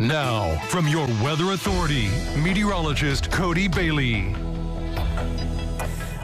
Now, from your weather authority, meteorologist Cody Bailey.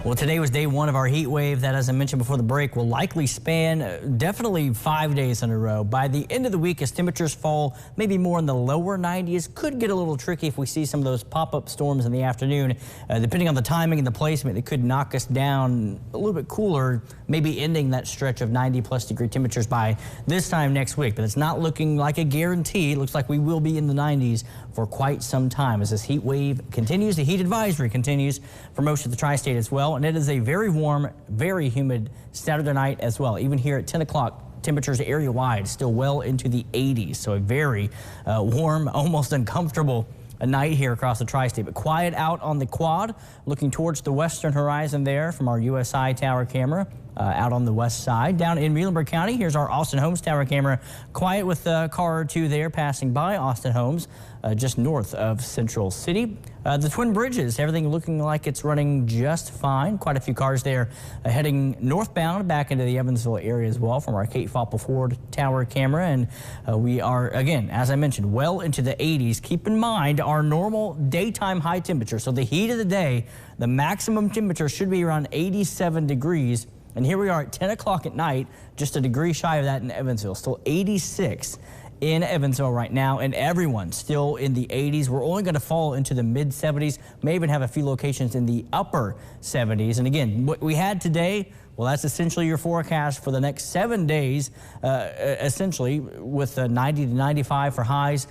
Well, today was day one of our heat wave that, as I mentioned before the break, will likely span definitely 5 days in a row. By the end of the week, as temperatures fall maybe more in the lower 90s, could get a little tricky if we see some of those pop-up storms in the afternoon. Depending on the timing and the placement, they could knock us down a little bit cooler, maybe ending that stretch of 90-plus degree temperatures by this time next week. But it's not looking like a guarantee. It looks like we will be in the 90s for quite some time as this heat wave continues. The heat advisory continues for most of the tri-state as well. And it is a very warm, very humid Saturday night as well. Even here at 10 o'clock, temperatures area-wide still well into the 80s. So a very warm, almost uncomfortable night here across the tri-state. But quiet out on the quad, looking towards the western horizon there from our USI tower camera. Out on the west side. Down in Muhlenberg County, here's our Austin Holmes tower camera. Quiet with a car or two there passing by Austin Holmes, just north of Central City. The Twin Bridges, everything looking like it's running just fine. Quite a few cars there heading northbound back into the Evansville area as well from our Kate Foppel Ford tower camera. And we are, again, as I mentioned, well into the 80s. Keep in mind our normal daytime high temperature. So the heat of the day, the maximum temperature should be around 87 degrees. And here we are at 10 o'clock at night, just a degree shy of that in Evansville. Still 86 in Evansville right now, and everyone still in the 80s. We're only going to fall into the mid-70s, may even have a few locations in the upper 70s. And again, what we had today, well, that's essentially your forecast for the next 7 days, essentially with 90 to 95 for highs,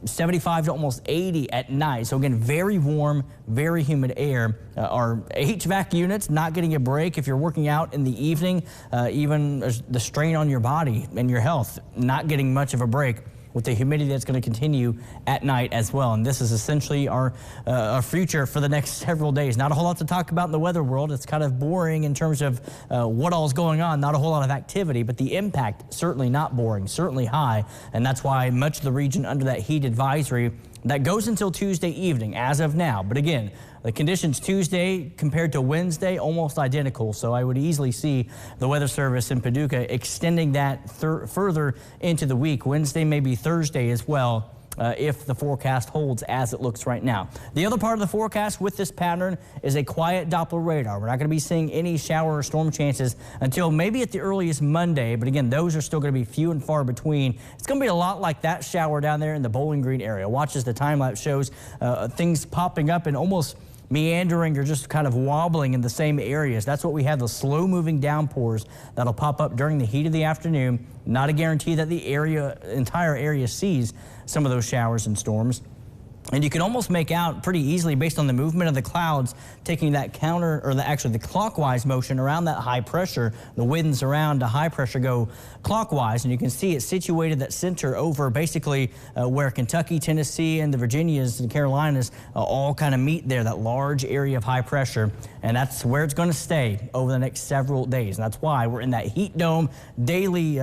75 to almost 80 at night. So again, very warm, very humid air. Our HVAC units not getting a break if you're working out in the evening, even the strain on your body and your health, not getting much of a break with the humidity that's going to continue at night as well. And this is essentially our future for the next several days. Not a whole lot to talk about in the weather world. It's kind of boring in terms of what all is going on. Not a whole lot of activity, but the impact certainly not boring, certainly high. And that's why much of the region under that heat advisory that goes until Tuesday evening as of now. But again, the conditions Tuesday compared to Wednesday, almost identical. So I would easily see the Weather Service in Paducah extending that further into the week. Wednesday, maybe Thursday as well, if the forecast holds as it looks right now. The other part of the forecast with this pattern is a quiet Doppler radar. We're not going to be seeing any shower or storm chances until maybe at the earliest Monday. But again, those are still going to be few and far between. It's going to be a lot like that shower down there in the Bowling Green area. Watch as the time-lapse shows things popping up and almost meandering or just kind of wobbling in the same areas. That's what we have, the slow-moving downpours that'll pop up during the heat of the afternoon. Not a guarantee that the entire area sees some of those showers and storms. And you can almost make out pretty easily based on the movement of the clouds taking that actually the clockwise motion around that high pressure. The winds around the high pressure go clockwise, and you can see it situated that center over basically where Kentucky, Tennessee, and the Virginias and Carolinas all kind of meet there, that large area of high pressure. And that's where it's going to stay over the next several days. And that's why we're in that heat dome. Daily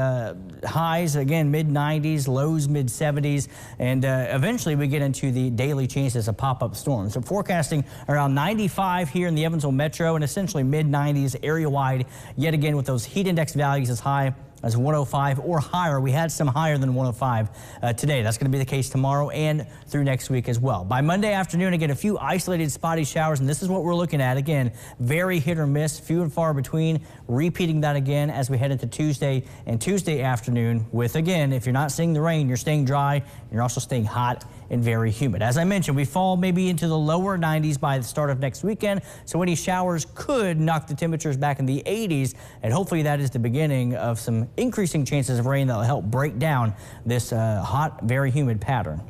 highs, again, mid-90s, lows mid-70s, and eventually we get into the daily chances of pop-up storms. So forecasting around 95 here in the Evansville metro and essentially mid-90s area-wide, yet again with those heat index values as high as 105 or higher. We had some higher than 105 today. That's going to be the case tomorrow and through next week as well. By Monday afternoon, again, a few isolated spotty showers, and this is what we're looking at. Again, very hit or miss, few and far between. Repeating that again as we head into Tuesday and Tuesday afternoon with, again, if you're not seeing the rain, you're staying dry, and you're also staying hot and very humid. As I mentioned, we fall maybe into the lower 90s by the start of next weekend, so any showers could knock the temperatures back in the 80s, and hopefully that is the beginning of some increasing chances of rain that will help break down this hot, very humid pattern.